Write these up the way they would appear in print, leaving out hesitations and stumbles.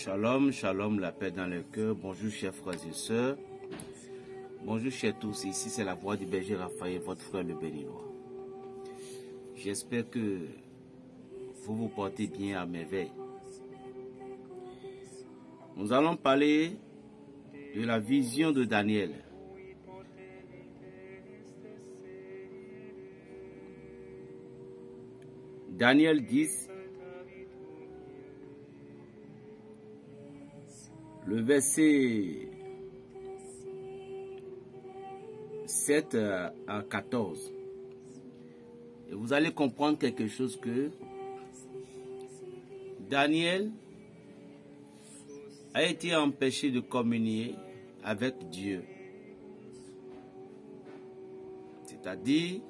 Shalom, shalom, la paix dans le cœur. Bonjour chers frères et sœurs. Bonjour chers tous. Ici c'est la voix du berger Raphaël, votre frère le béninois. J'espère que vous vous portez bien à merveille. Nous allons parler de la vision de Daniel. Daniel 10, le verset 7 à 14. Et vous allez comprendre quelque chose que Daniel a été empêché de communier avec Dieu. C'est-à-dire,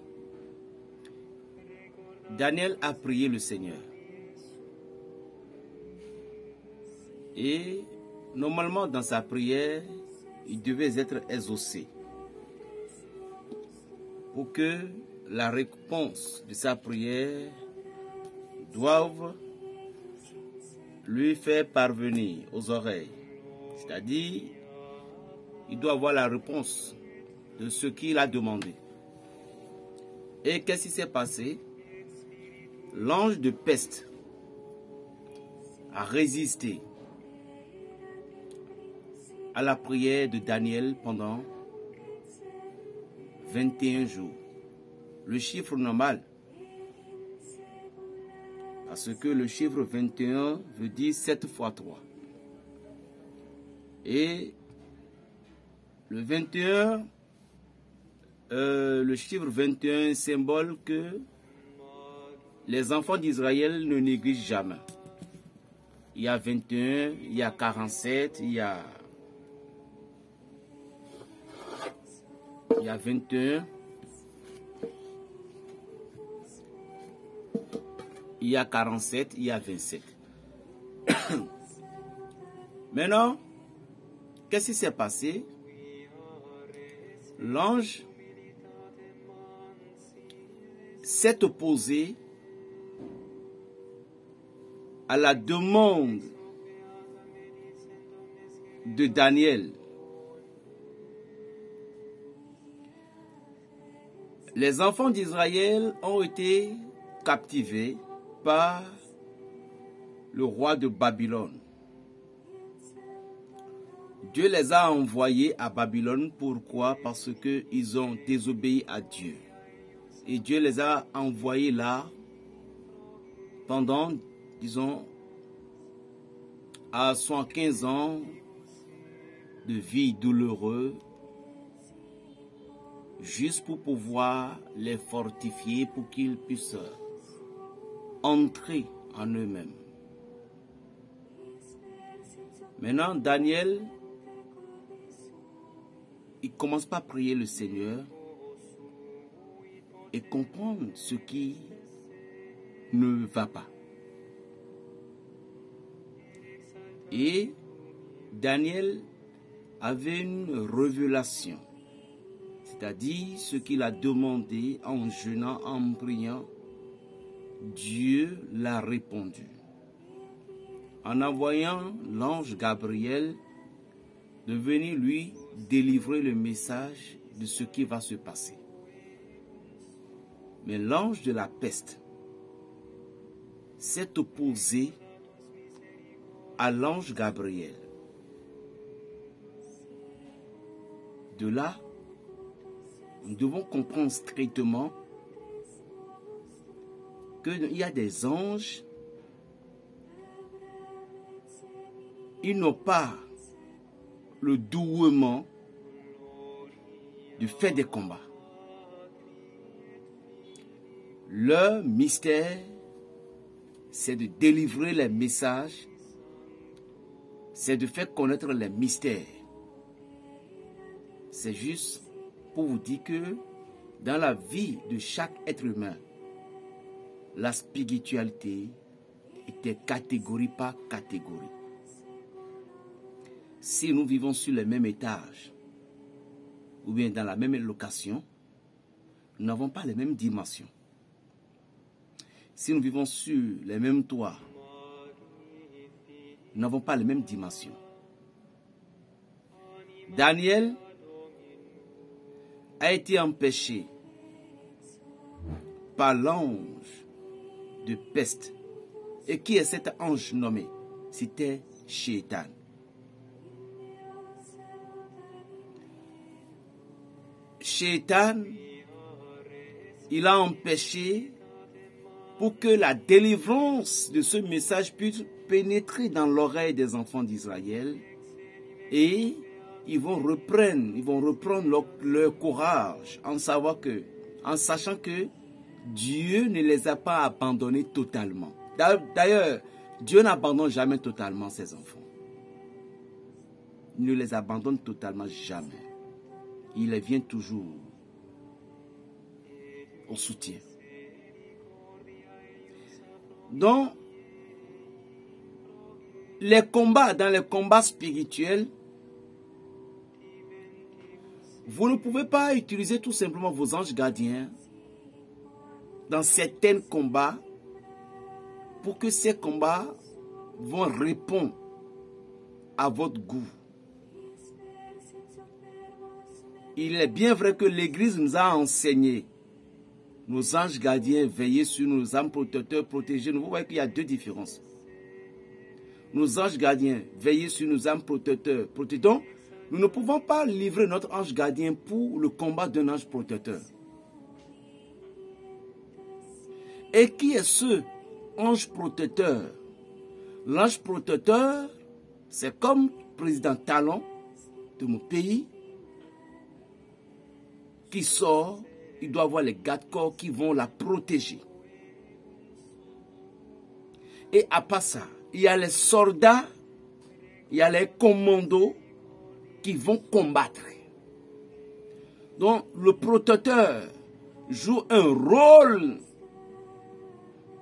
Daniel a prié le Seigneur. Et normalement, dans sa prière, il devait être exaucé. Pour que la réponse de sa prière doive lui faire parvenir aux oreilles. C'est-à-dire, il doit avoir la réponse de ce qu'il a demandé. Et qu'est-ce qui s'est passé? L'ange de peste a résisté à la prière de Daniel pendant 21 jours. Le chiffre normal, parce que le chiffre 21 veut dire 7 fois 3. Et le 21, le chiffre 21 symbole que les enfants d'Israël ne négligent jamais. Il y a 21, il y a 47, il y a 21, il y a 47, il y a 27. Maintenant, qu'est-ce qui s'est passé? L'ange s'est opposé à la demande de Daniel. Les enfants d'Israël ont été captivés par le roi de Babylone. Dieu les a envoyés à Babylone. Pourquoi? Parce qu'ils ont désobéi à Dieu. Et Dieu les a envoyés là pendant, disons, à 115 ans de vie douloureuse, juste pour pouvoir les fortifier, pour qu'ils puissent entrer en eux-mêmes. Maintenant, Daniel, il commence par prier le Seigneur et comprendre ce qui ne va pas. Et Daniel avait une révélation, c'est-à-dire ce qu'il a demandé en jeûnant, en priant, Dieu l'a répondu. En envoyant l'ange Gabriel de venir lui délivrer le message de ce qui va se passer. Mais l'ange de la peste s'est opposé à l'ange Gabriel. De là, nous devons comprendre strictement qu'il y a des anges, ils n'ont pas le douement de faire des combats. Leur mystère, c'est de délivrer les messages, c'est de faire connaître les mystères. C'est juste pour vous dire que dans la vie de chaque être humain, la spiritualité était catégorie par catégorie. Si nous vivons sur le même étage ou bien dans la même location, nous n'avons pas les mêmes dimensions. Si nous vivons sur les mêmes toits, Nous n'avons pas les mêmes dimensions. Daniel a été empêché par l'ange de peste. Et qui est cet ange nommé? C'était Shaitan. Shaitan, il a empêché pour que la délivrance de ce message puisse pénétrer dans l'oreille des enfants d'Israël et ils vont reprendre leur courage en sachant que Dieu ne les a pas abandonnés totalement. D'ailleurs, Dieu n'abandonne jamais totalement ses enfants. Il ne les abandonne totalement jamais. Il les vient toujours au soutien. Donc, dans les combats spirituels, vous ne pouvez pas utiliser tout simplement vos anges gardiens dans certains combats pour que ces combats vont répondre à votre goût. Il est bien vrai que l'Église nous a enseigné, nos anges gardiens veillent sur nous, nos âmes protecteurs protégés. Vous voyez qu'il y a deux différences. Nos anges gardiens veillent sur nos âmes protecteurs protégés. Donc, nous ne pouvons pas livrer notre ange gardien pour le combat d'un ange protecteur. Et qui est ce ange protecteur? L'ange protecteur, c'est comme président Talon de mon pays qui sort, il doit avoir les gardes-corps qui vont la protéger. Et à part ça, il y a les soldats, il y a les commandos qui vont combattre. Donc, le protecteur joue un rôle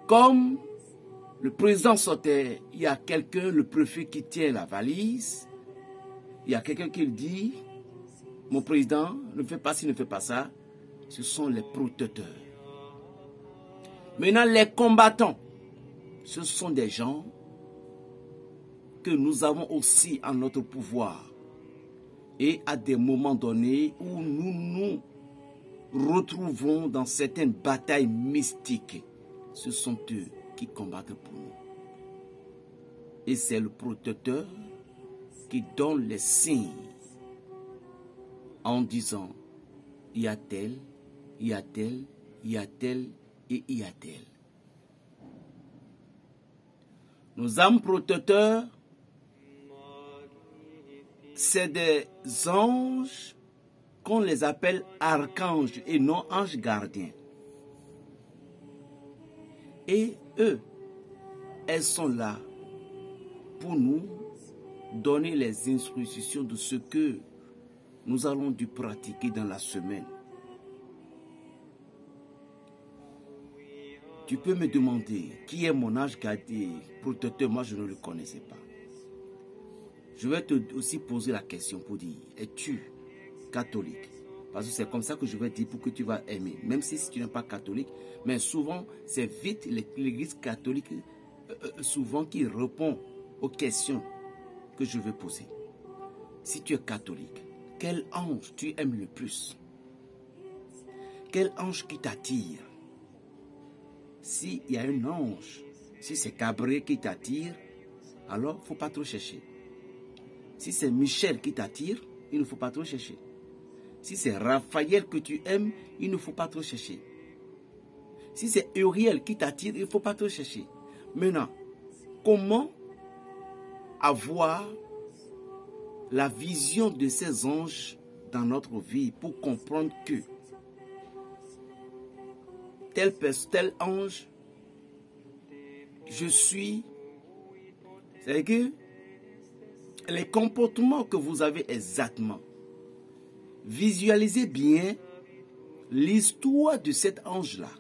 comme le président sortait. Il y a quelqu'un, le préfet qui tient la valise. Il y a quelqu'un qui dit, mon président, ne fais pas ci, ne fais pas ça. Ce sont les protecteurs. Maintenant, les combattants, ce sont des gens que nous avons aussi en notre pouvoir. Et à des moments donnés où nous nous retrouvons dans certaines batailles mystiques, ce sont eux qui combattent pour nous. Et c'est le protecteur qui donne les signes en disant, il y a tel, il y a tel, il y a tel et il y a tel. Nos âmes protecteurs, c'est des anges qu'on les appelle archanges et non anges gardiens. Et eux, elles sont là pour nous donner les instructions de ce que nous allons dû pratiquer dans la semaine. Tu peux me demander qui est mon ange gardien protecteur. Moi, je ne le connaissais pas. Je vais te aussi poser la question pour dire, es-tu catholique? Parce que c'est comme ça que je vais dire pour que tu vas aimer. Même si tu n'es pas catholique, mais souvent, c'est vite l'église catholique souvent qui répond aux questions que je vais poser. Si tu es catholique, quel ange tu aimes le plus? Quel ange qui t'attire? S'il y a un ange, si c'est Gabriel qui t'attire, alors il ne faut pas trop chercher. Si c'est Michel qui t'attire, il ne faut pas trop chercher. Si c'est Raphaël que tu aimes, il ne faut pas trop chercher. Si c'est Uriel qui t'attire, il ne faut pas trop chercher. Maintenant, comment avoir la vision de ces anges dans notre vie pour comprendre que tel ange, je suis, c'est que les comportements que vous avez exactement, visualisez bien l'histoire de cet ange-là.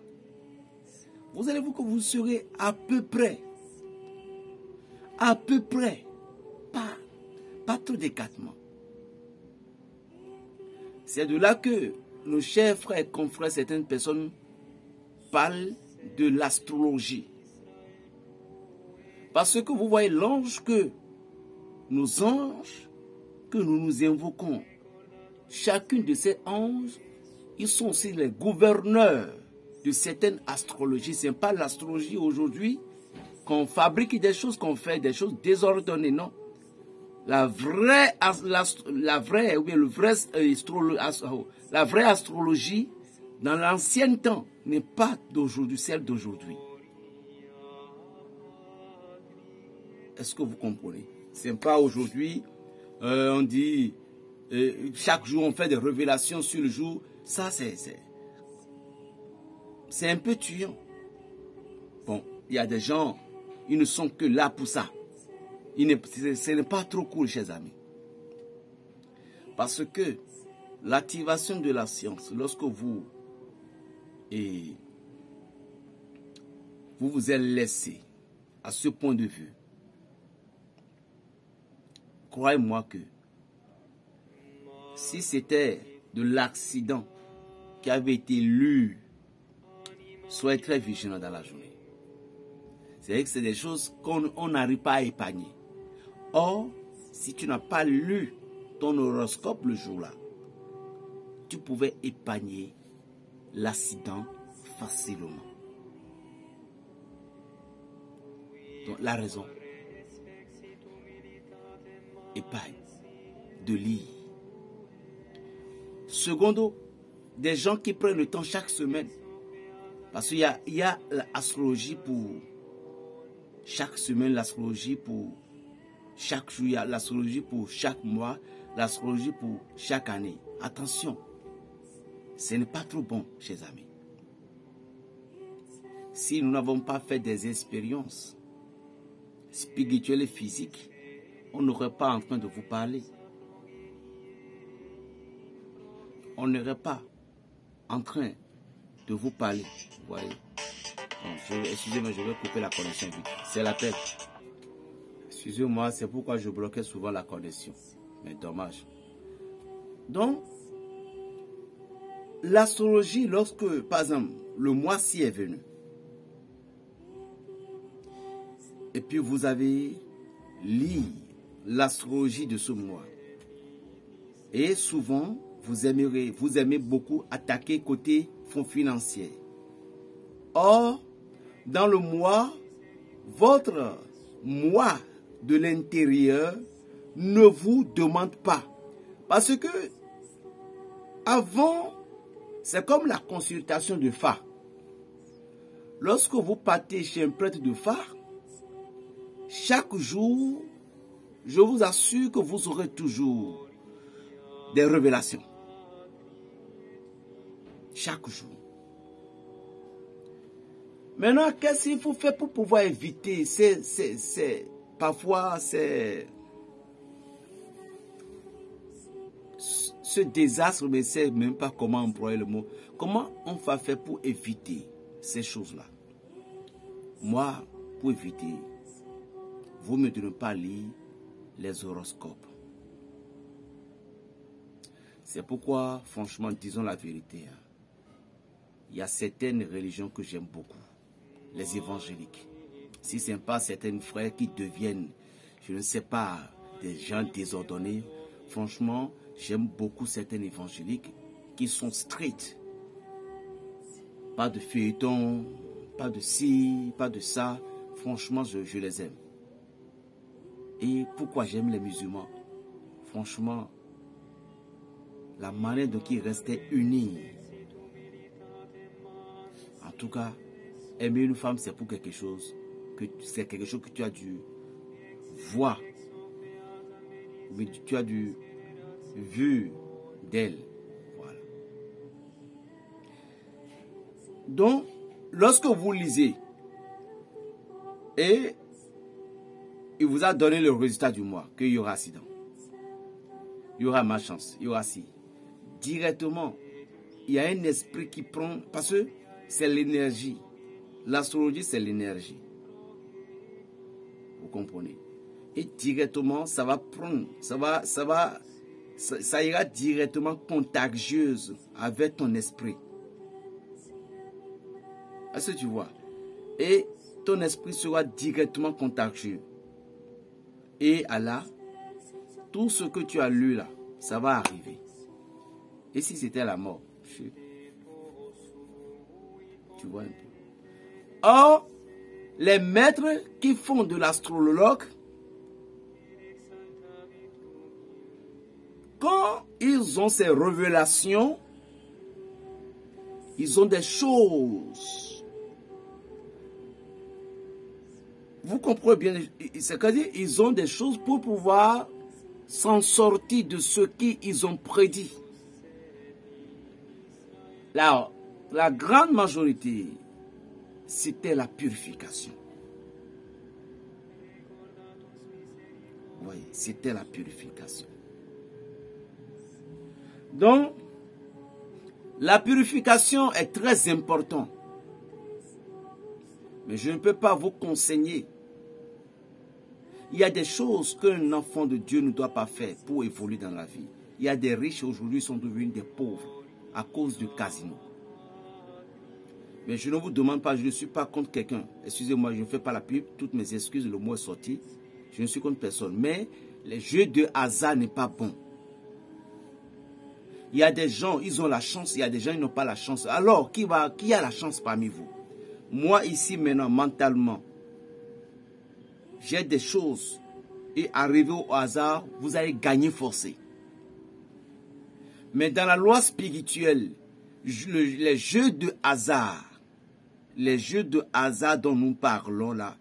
Vous allez voir que vous serez à peu près, pas trop d'écartement. C'est de là que nos chers frères et confrères, certaines personnes parlent de l'astrologie. Parce que vous voyez l'ange que nos anges, que nous invoquons, chacune de ces anges, ils sont aussi les gouverneurs de certaines astrologies. Ce n'est pas l'astrologie aujourd'hui qu'on fabrique des choses, qu'on fait des choses désordonnées, non. La vraie astrologie dans l'ancien temps n'est pas d'aujourd'hui, celle d'aujourd'hui. Est-ce que vous comprenez? Ce n'est pas aujourd'hui, on dit, chaque jour on fait des révélations sur le jour. Ça, c'est un peu tuant. Bon, il y a des gens, ils ne sont que là pour ça. Ce n'est pas trop cool, chers amis. Parce que l'activation de la science, lorsque vous vous êtes laissé à ce point de vue, croyez-moi que si c'était de l'accident qui avait été lu, soyez très vigilant dans la journée. C'est-à-dire que c'est des choses qu'on n'arrive pas à épargner. Or, si tu n'as pas lu ton horoscope le jour-là, tu pouvais épargner l'accident facilement. Donc, la raison, épargne de lire. Secondo, des gens qui prennent le temps chaque semaine, parce qu'il y a l'astrologie pour chaque semaine, l'astrologie pour chaque jour, il y a l'astrologie pour chaque mois, l'astrologie pour chaque année. Attention, ce n'est pas trop bon, chers amis. Si nous n'avons pas fait des expériences spirituelles et physiques, on n'aurait pas en train de vous parler. On n'aurait pas en train de vous parler. Vous voyez. Excusez-moi, je vais couper la connexion vite. C'est la tête. Excusez-moi, c'est pourquoi je bloquais souvent la connexion. Mais dommage. Donc, l'astrologie, lorsque, par exemple, le mois-ci est venu, et puis vous avez lu l'astrologie de ce mois, et souvent, vous aimez beaucoup attaquer côté fonds financiers. Or, dans le mois, votre mois de l'intérieur ne vous demande pas. Parce que avant, c'est comme la consultation de phare. Lorsque vous partez chez un prêtre de phare, chaque jour, je vous assure que vous aurez toujours des révélations. Chaque jour. Maintenant, qu'est-ce qu'il faut faire pour pouvoir éviter parfois ce désastre, mais je ne sais même pas comment employer le mot. Comment on va faire pour éviter ces choses-là? Moi, pour éviter, vous me de ne pas lire les horoscopes. C'est pourquoi, franchement, disons la vérité, il y a certaines religions que j'aime beaucoup. Les évangéliques. Si ce n'est pas certains frères qui deviennent, je ne sais pas, des gens désordonnés, franchement, j'aime beaucoup certains évangéliques qui sont stricts. Pas de feuilleton, pas de ci, pas de ça. Franchement, je les aime. Et pourquoi j'aime les musulmans? Franchement, la manière dont ils restaient unis. En tout cas, aimer une femme, c'est pour quelque chose que tu as dû voir, mais tu as dû vu d'elle. Voilà. Donc, lorsque vous lisez et il vous a donné le résultat du mois, qu'il y aura accident, il y aura malchance, il y aura ci, directement, il y a un esprit qui prend, parce que c'est l'énergie. L'astrologie, c'est l'énergie. Vous comprenez? Et directement, ça va prendre, ça ira directement contagieuse avec ton esprit. Est-ce que tu vois? Et ton esprit sera directement contagieux. Et Allah, tout ce que tu as lu là, ça va arriver. Et si c'était la mort? Tu vois un peu. Or, les maîtres qui font de l'astrologue, quand ils ont ces révélations, ils ont des choses. Vous comprenez bien, c'est-à-dire ils ont des choses pour pouvoir s'en sortir de ce qu'ils ont prédit. Là, la grande majorité, c'était la purification. Oui, c'était la purification. Donc, la purification est très importante. Mais je ne peux pas vous conseiller. Il y a des choses qu'un enfant de Dieu ne doit pas faire pour évoluer dans la vie. Il y a des riches aujourd'hui qui sont devenus des pauvres à cause du casino. Mais je ne vous demande pas, je ne suis pas contre quelqu'un. Excusez-moi, je ne fais pas la pub, toutes mes excuses, le mot est sorti. Je ne suis contre personne. Mais les jeux de hasard n'est pas bon. Il y a des gens, ils ont la chance, il y a des gens, ils n'ont pas la chance. Alors, qui a la chance parmi vous? Moi, ici, maintenant, mentalement, j'ai des choses. Et arrivé au hasard, vous allez gagner forcé. Mais dans la loi spirituelle, les jeux de hasard, dont nous parlons là,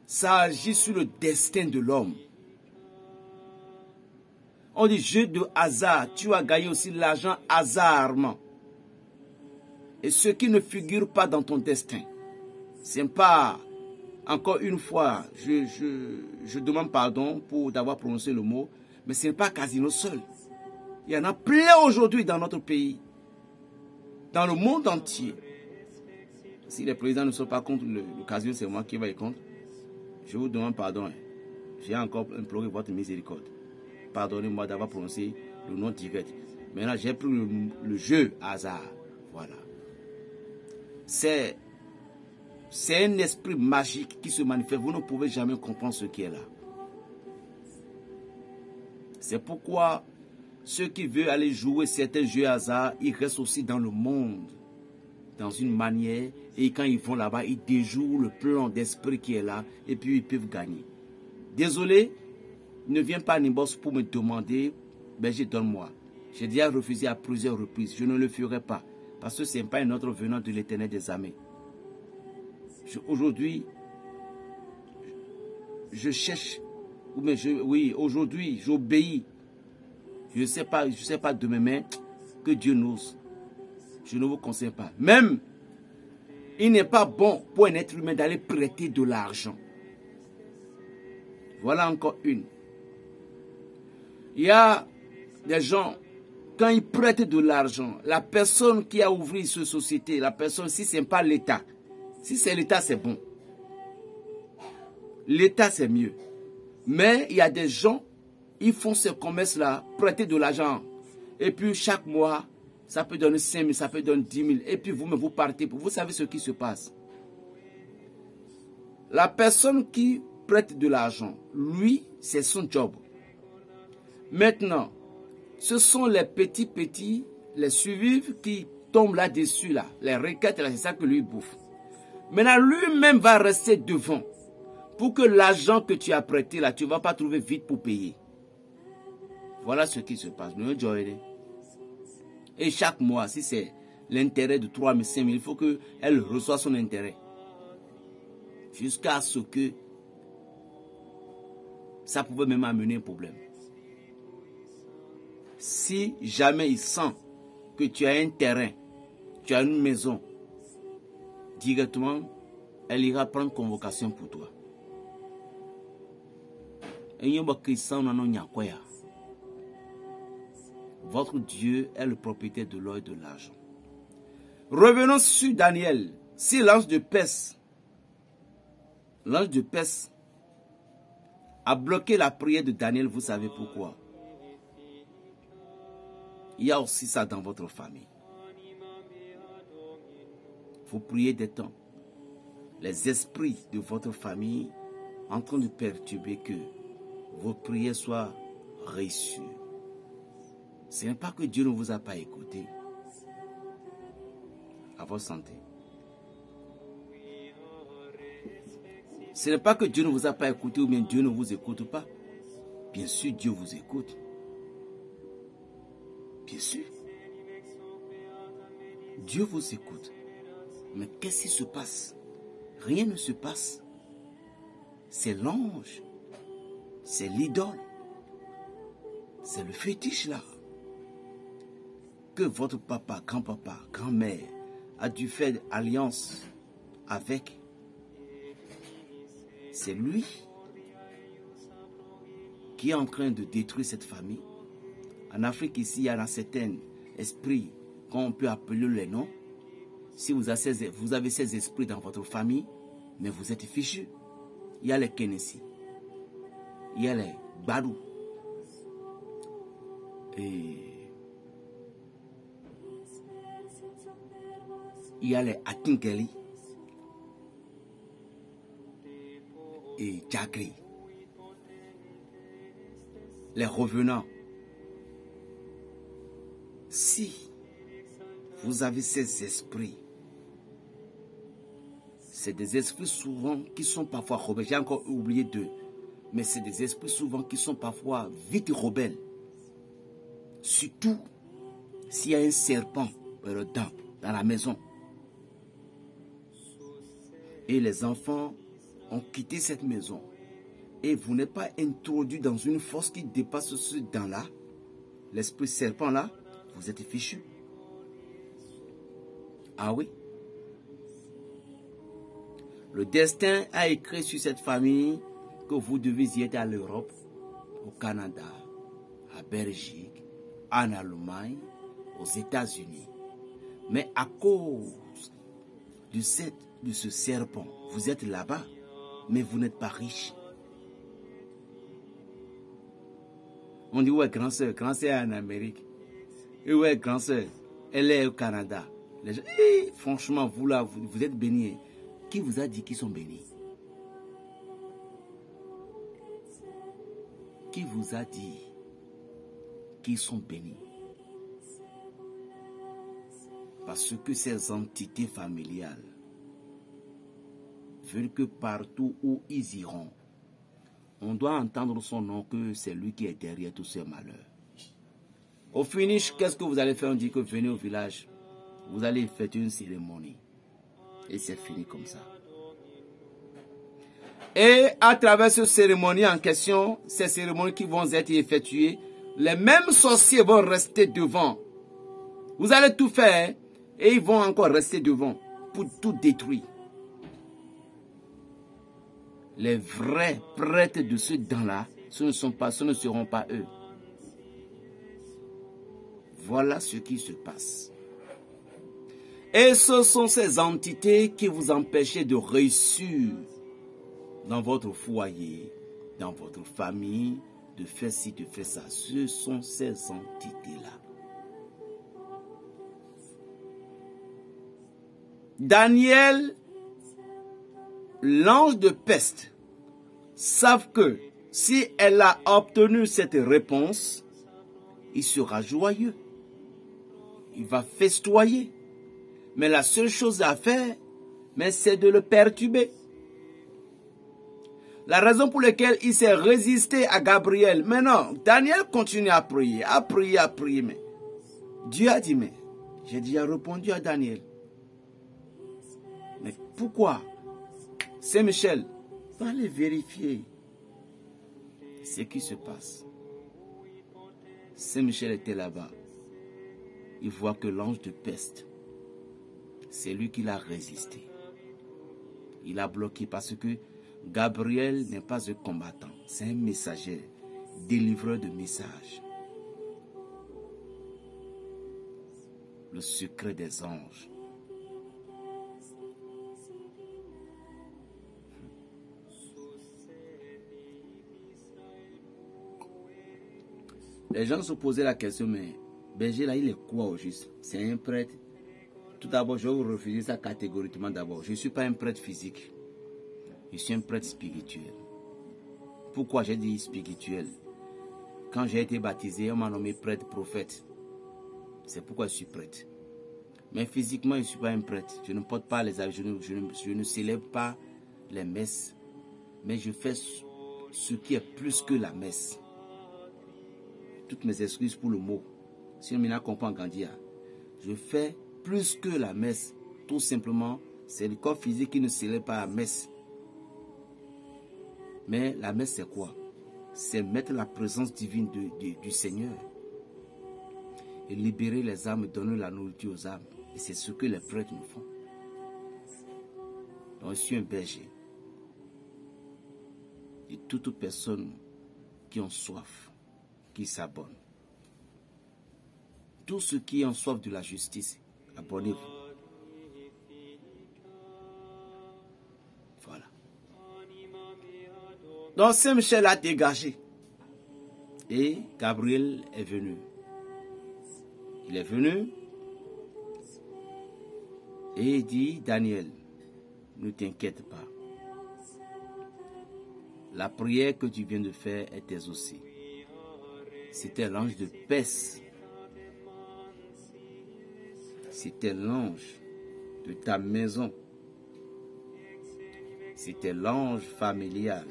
ça agit sur le destin de l'homme. On dit jeu de hasard, tu as gagné aussi l'argent hasardement. Et ce qui ne figure pas dans ton destin, c'est pas, encore une fois, je demande pardon pour d'avoir prononcé le mot, mais ce n'est pas casino seul. Il y en a plein aujourd'hui dans notre pays, dans le monde entier. Si les présidents ne sont pas contre le casino, c'est moi qui vais être contre. Je vous demande pardon. J'ai encore imploré votre miséricorde. Pardonnez-moi d'avoir prononcé le nom direct. Maintenant, j'ai pris le jeu hasard. Voilà. C'est un esprit magique qui se manifeste. Vous ne pouvez jamais comprendre ce qui est là. C'est pourquoi ceux qui veulent aller jouer certains jeux hasard, ils restent aussi dans le monde, dans une manière, et quand ils vont là-bas, ils déjouent le plan d'esprit qui est là, et puis ils peuvent gagner. Désolé, ne viens pas à Nimbos pour me demander, Berger, donne-moi. J'ai déjà refusé à plusieurs reprises, je ne le ferai pas, parce que ce n'est pas un autre venant de l'Éternel des armées. Aujourd'hui, je cherche, oui, aujourd'hui, j'obéis. Je ne sais pas demain, mais que Dieu n'ose. Je ne vous conseille pas. Même, il n'est pas bon pour un être humain d'aller prêter de l'argent. Voilà encore une. Il y a des gens, quand ils prêtent de l'argent, la personne qui a ouvert cette société, la personne, si ce n'est pas l'État, si c'est l'État, c'est bon. L'État, c'est mieux. Mais il y a des gens, ils font ce commerce-là, prêter de l'argent. Et puis chaque mois, ça peut donner 5 000, ça peut donner 10 000. Et puis vous partez. Vous savez ce qui se passe. La personne qui prête de l'argent, lui, c'est son job. Maintenant, ce sont les petits, les survivants qui tombent là-dessus, là. Les requêtes, c'est ça que lui bouffe. Maintenant, lui-même va rester devant. Pour que l'argent que tu as prêté, là, tu ne vas pas trouver vite pour payer. Voilà ce qui se passe. Et chaque mois, si c'est l'intérêt de 3 000, 5 000, il faut qu'elle reçoive son intérêt. Jusqu'à ce que ça pouvait même amener un problème. Si jamais il sent que tu as un terrain, tu as une maison, directement, elle ira prendre convocation pour toi. Votre Dieu est le propriétaire de l'or et de l'argent. Revenons sur Daniel. Si l'ange de Perse a bloqué la prière de Daniel, vous savez pourquoi? Il y a aussi ça dans votre famille. Vous priez des temps. les esprits de votre famille en train de perturber que vos prières soient reçues. Ce n'est pas que Dieu ne vous a pas écouté. À votre santé. Ce n'est pas que Dieu ne vous a pas écouté ou bien Dieu ne vous écoute pas. Bien sûr, Dieu vous écoute. Bien sûr. Dieu vous écoute. Mais qu'est-ce qui se passe? Rien ne se passe. C'est l'ange. C'est l'idole. C'est le fétiche là. Que votre papa, grand-papa, grand-mère a dû faire alliance avec. C'est lui qui est en train de détruire cette famille. En Afrique, ici, il y a un certain esprit qu'on peut appeler les noms. Si vous avez ces esprits dans votre famille, mais vous êtes fichus. Il y a les Kenessi, il y a les Badou, et il y a les Atinkeli et Djagri. Les revenants. Si vous avez ces esprits, c'est des esprits souvent qui sont parfois rebelles. J'ai encore oublié deux. Mais c'est des esprits souvent qui sont parfois vite rebelles. Surtout s'il y a un serpent dans la maison. Et les enfants ont quitté cette maison. Et vous n'êtes pas introduit dans une force qui dépasse ce dent-là. L'esprit serpent-là, vous êtes fichu. Ah oui. Le destin a écrit sur cette famille que vous devez y être à l'Europe, au Canada, à Belgique, en Allemagne, aux États-Unis. Mais à cause de ce serpent, vous êtes là-bas, mais vous n'êtes pas riche. On dit, ouais, grand-sœur est en Amérique. Et ouais, grand-sœur, elle est au Canada. Les gens, franchement, vous là, vous êtes bénis. Qui vous a dit qu'ils sont bénis? Qui vous a dit qu'ils sont bénis? Parce que ces entités familiales veulent que partout où ils iront, on doit entendre son nom, que c'est lui qui est derrière tous ces malheurs. Au finish, qu'est-ce que vous allez faire? On dit que venez au village, vous allez effectuer une cérémonie. Et c'est fini comme ça. Et à travers cette cérémonie en question, ces cérémonies qui vont être effectuées, les mêmes sorciers vont rester devant. Vous allez tout faire et ils vont encore rester devant pour tout détruire. Les vrais prêtres de ce temps-là, ce ne seront pas eux. Voilà ce qui se passe. Et ce sont ces entités qui vous empêchaient de réussir dans votre foyer, dans votre famille, de faire ci, de faire ça. Ce sont ces entités-là. Daniel, l'ange de peste, savent que si elle a obtenu cette réponse, il sera joyeux. Il va festoyer. Mais la seule chose à faire, c'est de le perturber. La raison pour laquelle il s'est résisté à Gabriel. Mais non, Daniel continue à prier, mais Dieu a dit, mais j'ai déjà répondu à Daniel. Mais pourquoi? Saint-Michel, va aller vérifier ce qui se passe. Saint-Michel était là-bas. Il voit que l'ange de peste, c'est lui qui l'a résisté. Il a bloqué parce que Gabriel n'est pas un combattant. C'est un messager, délivreur de messages. Le secret des anges. Les gens se posaient la question, mais Berger là, il est quoi au juste? C'est un prêtre? Tout d'abord, je vais vous refuser ça catégoriquement d'abord. Je ne suis pas un prêtre physique. Je suis un prêtre spirituel. Pourquoi j'ai dit spirituel? Quand j'ai été baptisé, on m'a nommé prêtre prophète. C'est pourquoi je suis prêtre. Mais physiquement, je ne suis pas un prêtre. Je ne porte pas les habits, je ne célèbre pas les messes. Mais je fais ce qui est plus que la messe. Toutes mes excuses pour le mot. Si on m'en comprend Gandhi, je fais plus que la messe. Tout simplement, c'est le corps physique qui ne célèbre pas la messe. Mais la messe, c'est quoi? C'est mettre la présence divine du Seigneur. Et libérer les âmes, donner la nourriture aux âmes. Et c'est ce que les prêtres nous font. Donc, je suis un berger. Et toutes personnes qui ont soif, qui s'abonnent. Tous ceux qui ont soif de la justice, abonnez-vous. Voilà. Donc Saint-Michel a dégagé. Et Gabriel est venu. Il est venu et il dit, Daniel, ne t'inquiète pas. La prière que tu viens de faire est exaucée. C'était l'ange de Pès. C'était l'ange de ta maison. C'était l'ange familial.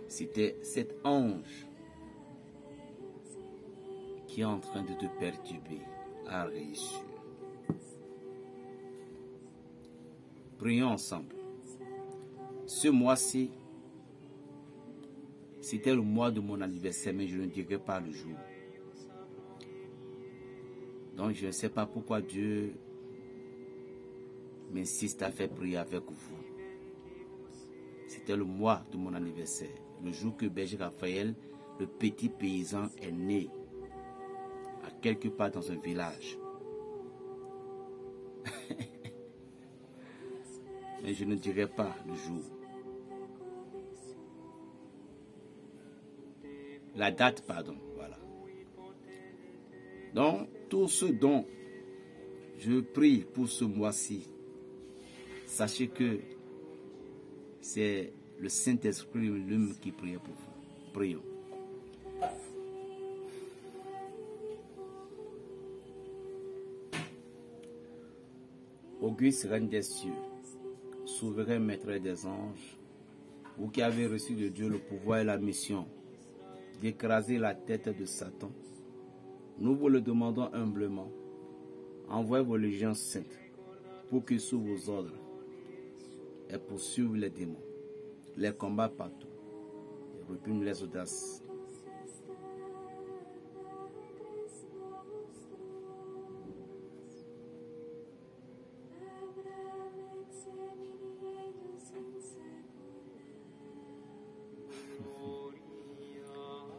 C'était cet ange qui est en train de te perturber à réussir. Prions ensemble. Ce mois-ci, c'était le mois de mon anniversaire, mais je ne dirai pas le jour. Donc je ne sais pas pourquoi Dieu m'insiste à faire prier avec vous. C'était le mois de mon anniversaire, le jour que Berger Raphaël, le petit paysan, est né, à quelque part dans un village. Mais je ne dirai pas le jour. La date, pardon, voilà. Donc, tout ce dont je prie pour ce mois-ci, sachez que c'est le Saint-Esprit lui-même qui prie pour vous. Prions. Auguste Reine des cieux, souverain maître des anges, vous qui avez reçu de Dieu le pouvoir et la mission d'écraser la tête de Satan, nous vous le demandons humblement. Envoyez vos légions saintes pour qu'ils sous vos ordres et poursuivent les démons, les combats partout et répriment les audaces.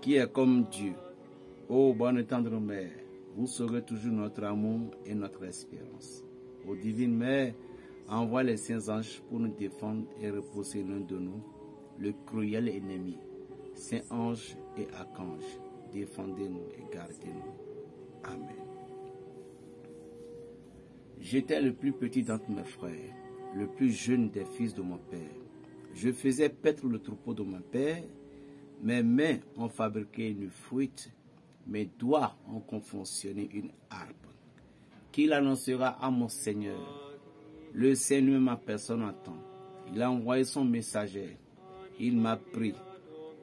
Qui est comme Dieu, ô bonne et tendre mère, vous serez toujours notre amour et notre espérance. Ô divine mère, envoie les saints anges pour nous défendre et repousser l'un de nous, le cruel ennemi. Saints anges et archanges, défendez-nous et gardez-nous. Amen. J'étais le plus petit d'entre mes frères, le plus jeune des fils de mon père. Je faisais paître le troupeau de mon père. Mes mains ont fabriqué une flûte, mes doigts ont confectionné une harpe. Qu'il annoncera à mon Seigneur. Le Seigneur, ma personne entend. Il a envoyé son messager. Il m'a pris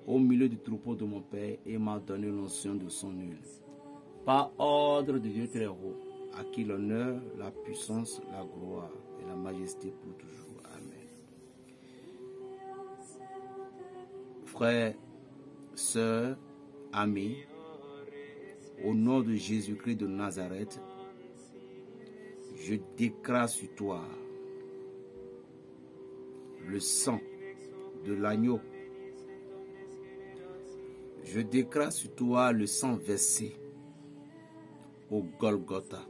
au milieu du troupeau de mon père et m'a donné l'onction de son huile. Par ordre de Dieu très haut, à qui l'honneur, la puissance, la gloire et la majesté pour toujours. Amen. Frères, sœurs, amis, au nom de Jésus-Christ de Nazareth, je déclare sur toi le sang de l'agneau. Je déclare sur toi le sang versé au Golgotha.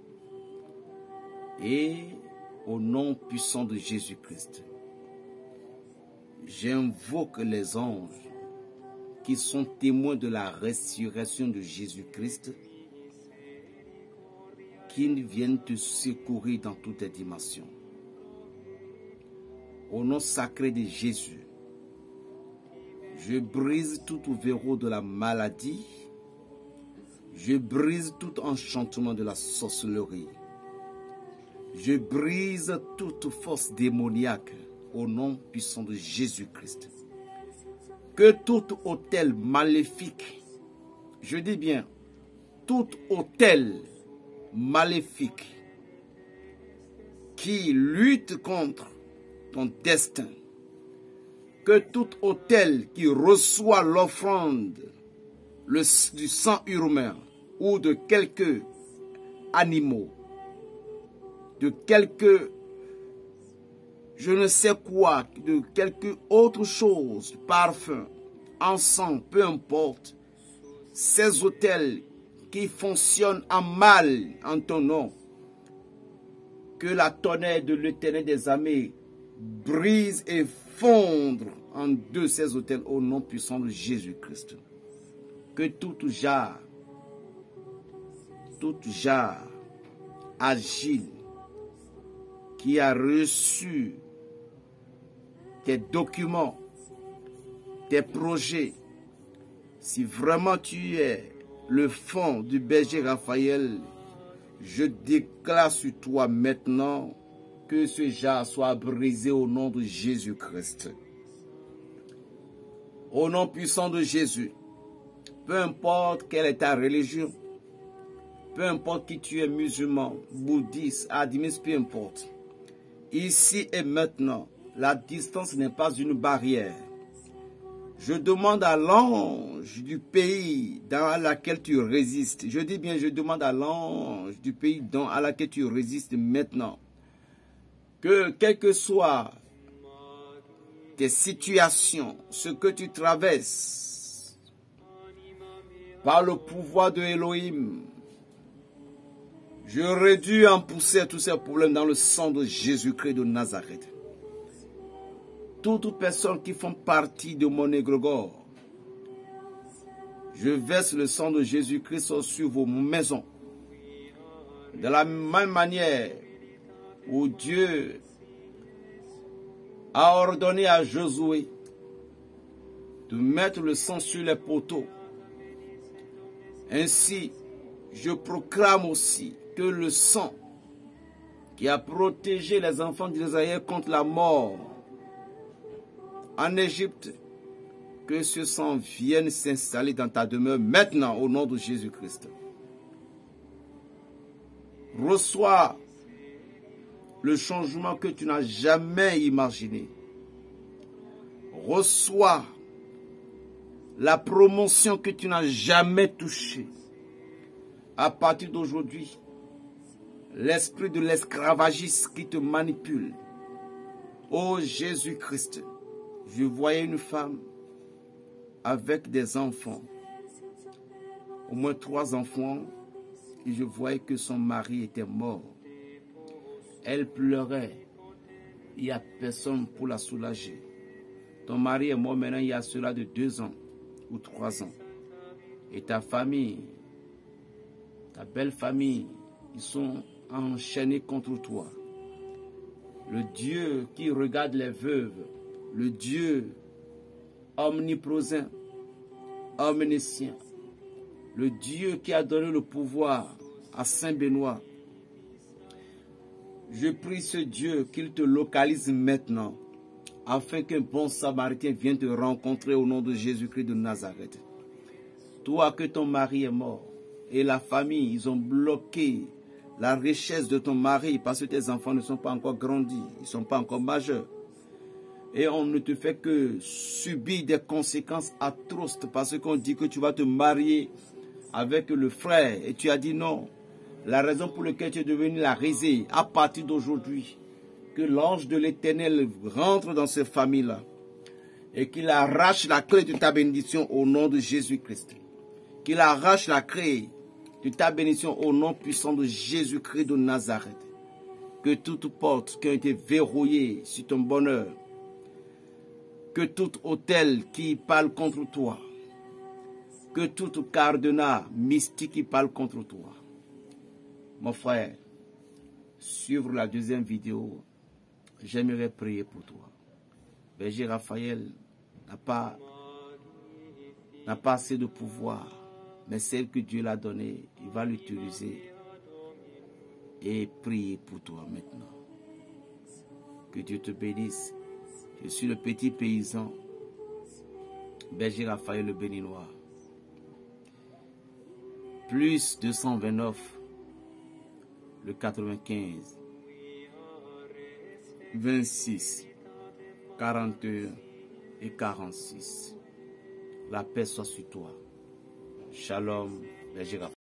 Et au nom puissant de Jésus-Christ, j'invoque les anges qui sont témoins de la résurrection de Jésus-Christ, qui viennent te secourir dans toutes tes dimensions. Au nom sacré de Jésus, je brise tout verrou de la maladie. Je brise tout enchantement de la sorcellerie. Je brise toute force démoniaque au nom puissant de Jésus-Christ. Que tout autel maléfique, je dis bien, tout autel maléfique qui lutte contre ton destin, que tout autel qui reçoit l'offrande du sang humain ou de quelques animaux, de quelques, je ne sais quoi, de quelque autre chose, parfum, encens, peu importe, ces autels qui fonctionnent en mal en ton nom, que la tonnerre de l'Éternel des armées brise et fondre en deux ces autels au nom puissant de Jésus-Christ. Que toute jarre agile qui a reçu tes documents, tes projets, si vraiment tu es le fond du berger Raphaël, je déclare sur toi maintenant que ce jarre soit brisé au nom de Jésus-Christ. Au nom puissant de Jésus, peu importe quelle est ta religion, peu importe qui tu es, musulman, bouddhiste, animiste, peu importe. Ici et maintenant, la distance n'est pas une barrière. Je demande à l'ange du pays dans lequel tu résistes. Je dis bien, je demande à l'ange du pays dans lequel tu résistes maintenant. Que quelles que soient tes situations, ce que tu traverses, par le pouvoir de Elohim, je réduis en poussière tous ces problèmes dans le sang de Jésus-Christ de Nazareth. Toutes personnes qui font partie de mon égrégore, je verse le sang de Jésus-Christ sur vos maisons. De la même manière où Dieu a ordonné à Josué de mettre le sang sur les poteaux. Ainsi, je proclame aussi que le sang qui a protégé les enfants d'Israël contre la mort en Égypte, que ce sang vienne s'installer dans ta demeure maintenant au nom de Jésus-Christ. Reçois le changement que tu n'as jamais imaginé. Reçois la promotion que tu n'as jamais touchée. À partir d'aujourd'hui, l'esprit de l'esclavagiste qui te manipule. Ô Jésus-Christ, je voyais une femme avec des enfants, au moins 3 enfants, et je voyais que son mari était mort. Elle pleurait, il n'y a personne pour la soulager. Ton mari est mort maintenant, il y a cela de 2 ans ou 3 ans. Et ta famille, ta belle famille, ils sont enchaînés contre toi. Le Dieu qui regarde les veuves, le Dieu omniprésent, omniscient, le Dieu qui a donné le pouvoir à Saint Benoît. Je prie ce Dieu qu'il te localise maintenant, afin qu'un bon samaritain vienne te rencontrer au nom de Jésus-Christ de Nazareth. Toi que ton mari est mort, et la famille, ils ont bloqué la richesse de ton mari parce que tes enfants ne sont pas encore grandis, ils ne sont pas encore majeurs. Et on ne te fait que subir des conséquences atroces parce qu'on dit que tu vas te marier avec le frère. Et tu as dit non. La raison pour laquelle tu es devenu la risée, à partir d'aujourd'hui, que l'ange de l'Éternel rentre dans cette famille-là et qu'il arrache la clé de ta bénédiction au nom de Jésus-Christ. Qu'il arrache la clé de ta bénédiction au nom puissant de Jésus-Christ de Nazareth. Que toute porte qui a été verrouillée sur ton bonheur, que tout autel qui parle contre toi, que tout cadenas mystique qui parle contre toi. Mon frère, suivre la deuxième vidéo, j'aimerais prier pour toi. Berger Raphaël n'a pas assez de pouvoir, mais celle que Dieu l'a donnée, il va l'utiliser et prier pour toi maintenant. Que Dieu te bénisse. Je suis le petit paysan, Berger Raphaël le Béninois. Plus 229, le 95, 26, 41 et 46. La paix soit sur toi. Shalom, Berger Raphaël.